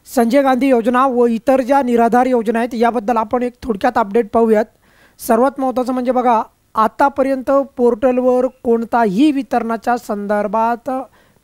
संजय गांधी योजना व इतर ज्या निराधार योजना आहेत याबद्दल आपण एक थोडक्यात अपडेट पाहूयात। सर्वात महत्त्वाचं म्हणजे बघा, आतापर्यंत पोर्टलवर कोणताही वितरणाच्या संदर्भात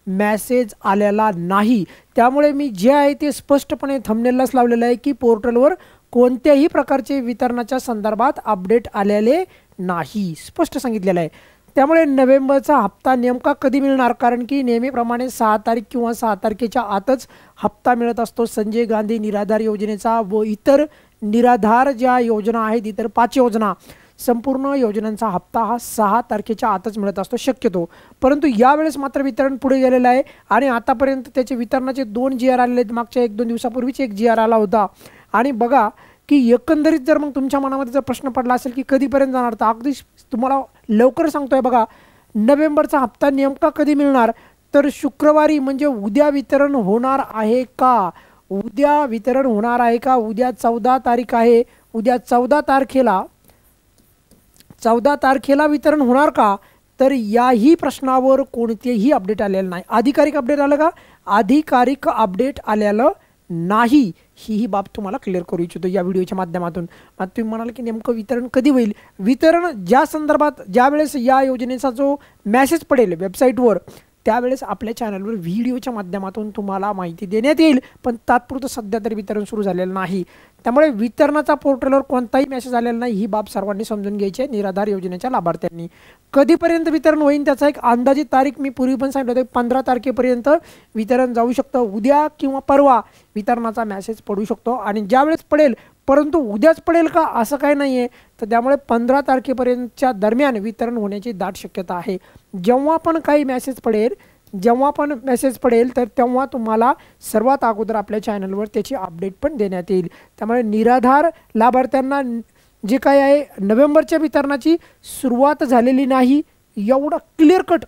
मेसेज आलेला नाही। त्यामुळे मी जे आहे ते स्पष्टपणे थंबनेललाच लावलेलं आहे की पोर्टलवर कोणत्याही प्रकारचे वितरणाच्या संदर्भात अपडेट आलेले नाही, स्पष्ट सांगितलेलं आहे। त्यामुळे नोव्हेंबरचा हप्ता नेमका कधी मिळणार, कारण की नेहमीप्रमाणे 6 तारीख किंवा 6 तारखेच्या आतच हप्ता मिळत असतो संजय गांधी निराधार योजनेचा व इतर निराधार ज्या योजना आहेत, इतर 5 योजना, संपूर्ण योजनांचा हप्ता हा 6 तारखेच्या आतच मिळत असतो शक्यतो। परंतु यावेळेस मात्र वितरण पुढे गेलेलं आहे आणि आतापर्यंत त्याचे वितरणाचे 2 GR आलेले आहेत। मागच्या 1-2 दिवसापूर्वीच एक GR आला होता। आणि बघा की एकंदरीत जर मग तुमच्या मनामध्ये जर प्रश्न पडला असेल की कधीपर्यंत जाणार, तर अगदी तुम्हाला लवकर सांगतोय बघा, नोव्हेंबरचा हप्ता नेमका कधी मिळणार, तर शुक्रवारी म्हणजे उद्या वितरण होणार आहे का? उद्या वितरण होणार आहे का? उद्या 14 तारीख आहे, उद्या 14 तारखेला वितरण होणार का? तर याही प्रश्नावर कोणतेही अपडेट आलेलं नाही। अधिकारिक अपडेट आलं का? अधिकारिक अपडेट आलेलं नाही। ही बाब तुम्हाला क्लिअर करू इच्छितो या व्हिडिओच्या माध्यमातून। आता तुम्ही म्हणाल की नेमकं वितरण कधी होईल? वितरण ज्या संदर्भात ज्यावेळेस या योजनेचा जो मेसेज पडेल वेबसाईटवर, त्यावेळेस आपल्या चॅनलवर व्हिडिओच्या माध्यमातून तुम्हाला माहिती देण्यात येईल। पण तात्पुरतं सध्या तरी वितरण सुरू झालेलं नाही। त्यामुळे वितरणाचा पोर्टलवर कोणताही मेसेज आलेला नाही, ही बाब सर्वांनी समजून घ्यायची आहे निराधार योजनेच्या लाभार्थ्यांनी। कधीपर्यंत वितरण होईल त्याचा एक अंदाजित तारीख मी पूर्वी पण सांगितलं होतं, 15 तारखेपर्यंत वितरण जाऊ शकतं। उद्या किंवा परवा वितरणाचा मेसेज पडू शकतो आणि ज्यावेळेस पडेल, परंतु उद्याच पडेल का असं काही नाही आहे। तर त्यामुळे 15 तारखेपर्यंतच्या दरम्यान वितरण होण्याची दाट शक्यता आहे। जेव्हा पण काही मेसेज पडेल तर तेव्हा तुम्हाला सर्वात अगोदर आपल्या चॅनलवर त्याची अपडेट पण देण्यात येईल। त्यामुळे निराधार लाभार्थ्यांना जे काय आहे नोव्हेंबरच्या वितरणाची सुरुवात झालेली नाही, एवढा क्लिअर कट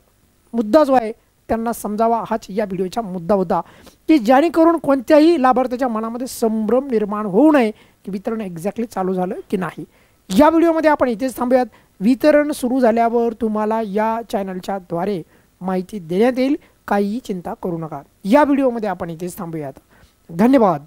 मुद्दा जो आहे त्यांना समजावा, हाच या व्हिडिओचा मुद्दा होता की जेणेकरून कोणत्याही लाभार्थ्याच्या मनामध्ये संभ्रम निर्माण होऊ नये की वितरण एक्झॅक्टली चालू झालं की नाही। या व्हिडिओमध्ये आपण इथेच थांबूयात। वितरण सुरू झाल्यावर तुम्हाला या चॅनलच्या द्वारे माहिती देण्यात येईल, काहीही चिंता करू नका। या व्हिडिओमध्ये आपण इथेच थांबूयात। धन्यवाद।